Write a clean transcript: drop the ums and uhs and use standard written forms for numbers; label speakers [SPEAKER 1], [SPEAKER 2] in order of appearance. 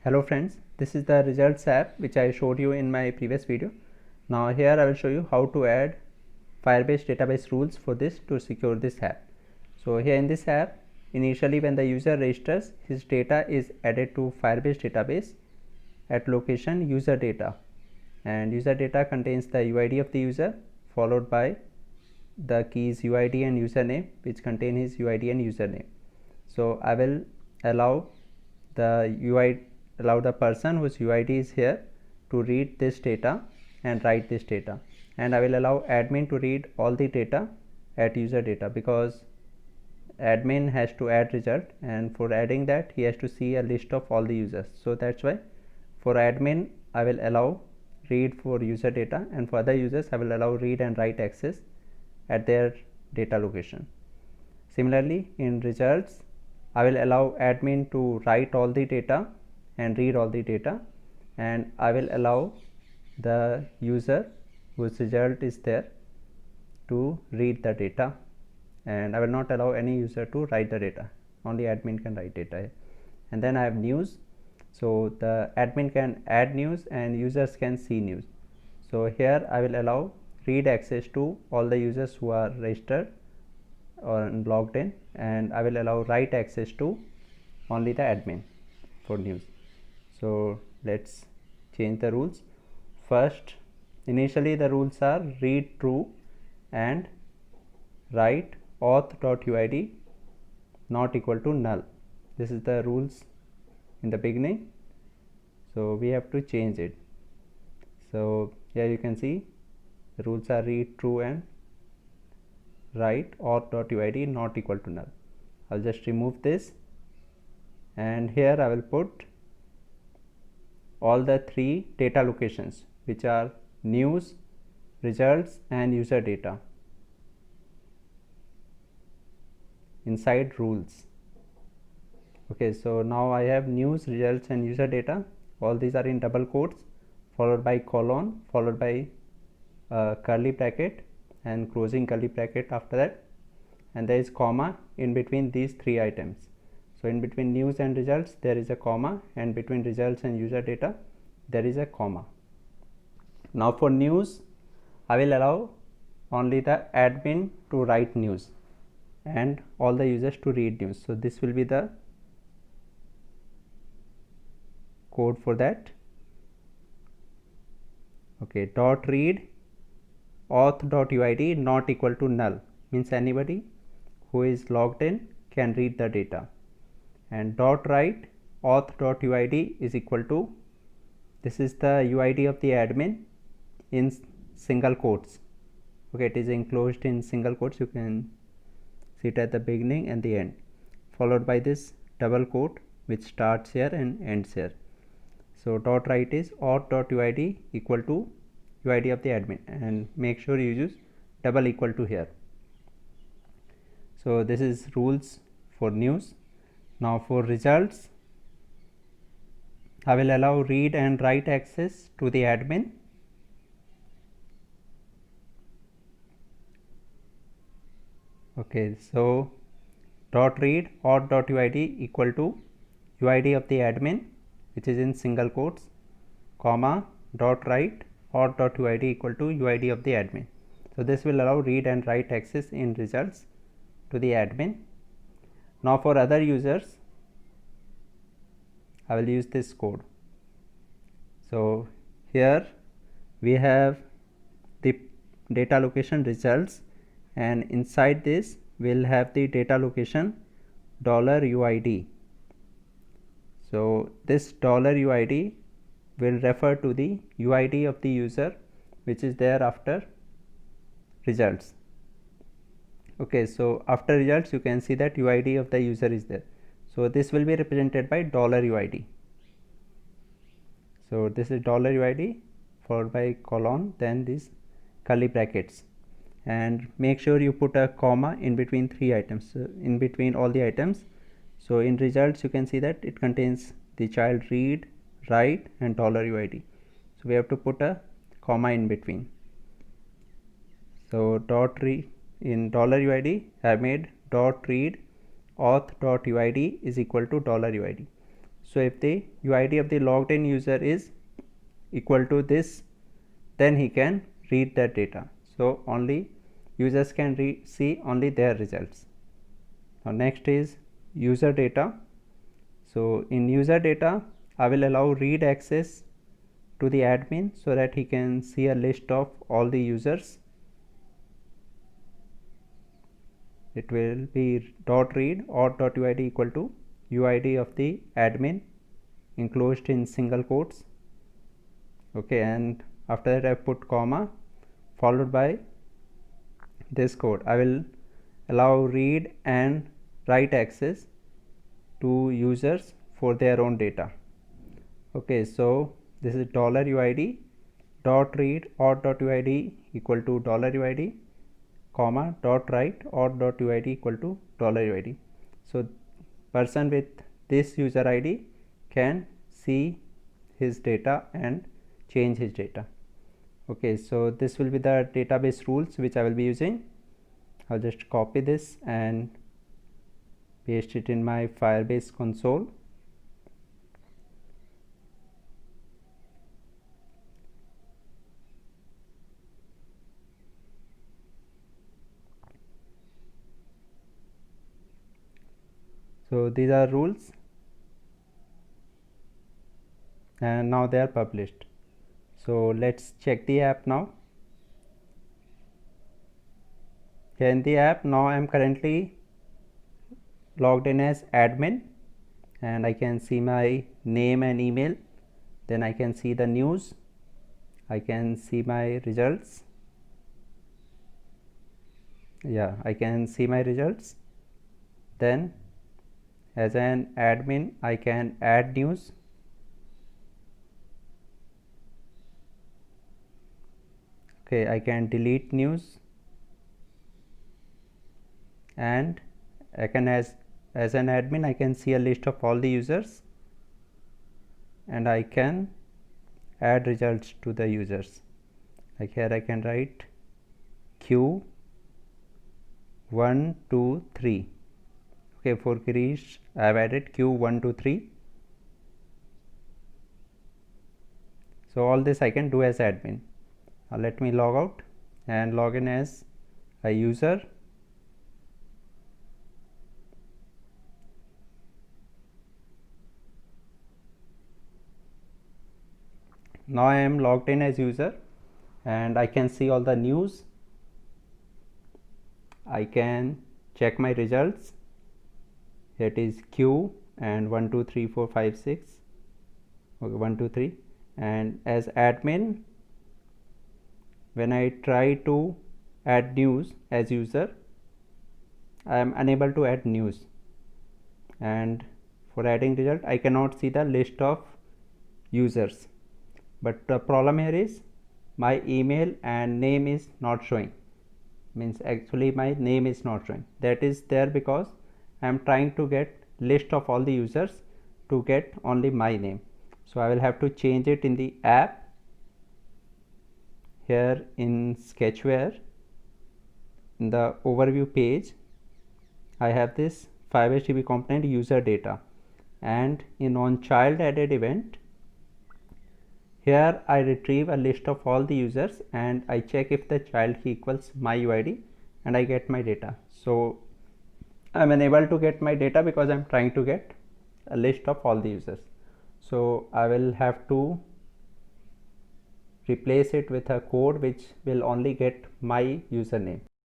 [SPEAKER 1] Hello friends, this is the results app which I showed you in my previous video. Now here I will show you how to add Firebase database rules for this to secure this app. So here in this app, initially when the user registers, his data is added to Firebase database at location user data, and user data contains the UID of the user followed by the keys UID and username which contain his UID and username. So I will allow the person whose UID is here to read this data and write this data, and I will allow admin to read all the data at user data, because admin has to add result, and for adding that he has to see a list of all the users. So that's why for admin I will allow read for user data, and for other users I will allow read and write access at their data location. Similarly, in results I will allow admin to write all the data and read all the data, and I will allow the user whose result is there to read the data, and I will not allow any user to write the data. Only admin can write data. And then I have news, so the admin can add news and users can see news. So here I will allow read access to all the users who are registered or logged in, and I will allow write access to only the admin for news. So let's change the rules. First, initially the rules are read true and write auth.uid not equal to null. This is the rules in the beginning, so we have to change it. So here you can see the rules are read true and write auth.uid not equal to null. I'll just remove this, and here I will put all the three data locations which are news, results and user data inside rules. Okay, so now I have news, results and user data. All these are in double quotes followed by colon followed by curly bracket and closing curly bracket after that, and there is comma in between these three items. So in between news and results there is a comma, and between results and user data there is a comma. Now for news I will allow only the admin to write news and all the users to read news. So this will be the code for that. Okay, dot read auth.uid not equal to null means anybody who is logged in can read the data, and dot write auth.uid is equal to, this is the UID of the admin in single quotes. Okay, it is enclosed in single quotes, you can see it at the beginning and the end, followed by this double quote which starts here and ends here. So dot write is auth.uid equal to UID of the admin, and make sure you use double equal to here. So this is rules for news. Now for results I will allow read and write access to the admin. Okay, so dot read auth.uid equal to UID of the admin which is in single quotes, comma dot write auth.uid equal to UID of the admin. So this will allow read and write access in results to the admin. Now for other users I will use this code. So here we have the data location results, and inside this we'll have the data location $UID. So this $UID will refer to the UID of the user which is there after results. Okay, so after results you can see that UID of the user is there. So this will be represented by $UID. So this is $UID followed by colon, then these curly brackets, and make sure you put a comma in between three items, in between all the items. So in results you can see that it contains the child read, write and $UID. So we have to put a comma in between. So dot read in $UID I made dot read auth.uid is equal to $UID. So if the UID of the logged in user is equal to this, then he can read that data. So only users can see only their results. Now next is user data. So in user data, I will allow read access to the admin so that he can see a list of all the users. It will be .read or .uid equal to UID of the admin enclosed in single quotes. Okay, and after that I put comma followed by this code. I will allow read and write access to users for their own data. Okay, so this is $UID .read or .uid equal to $UID comma .write or .uid equal to $UID. So person with this user ID can see his data and change his data. Okay, so this will be the database rules which I will be using. I'll just copy this and paste it in my Firebase console. So these are rules and now they are published. So let's check the app now. Here in the app, now I am currently logged in as admin and I can see my name and email. Then I can see the news. I can see my results. Yeah, I can see my results. Then as an admin, I can add news. Okay, I can delete news, and I can as an admin I can see a list of all the users and I can add results to the users. Like here I can write Q 1 2 3. Okay, for Girish I have added Q 1 2 3. So all this I can do as admin. Now let me log out and log in as a user. Now I am logged in as user and I can see all the news. I can check my results. It is Q and 1 2 3 4 5 6. Okay, 1 2 3. And as admin, when I try to add news as user, I am unable to add news, and for adding result I cannot see the list of users. But the problem here is my email and name is not showing, means actually my name is not showing. That is there because I am trying to get list of all the users to get only my name. So I will have to change it in the app. Here in Sketchware, in the overview page, I have this Firebase DB component user data, and in on child added event, here I retrieve a list of all the users and I check if the child key equals my UID and I get my data. So I am unable to get my data because I am trying to get a list of all the users. So I will have to replace it with a code which will only get my username.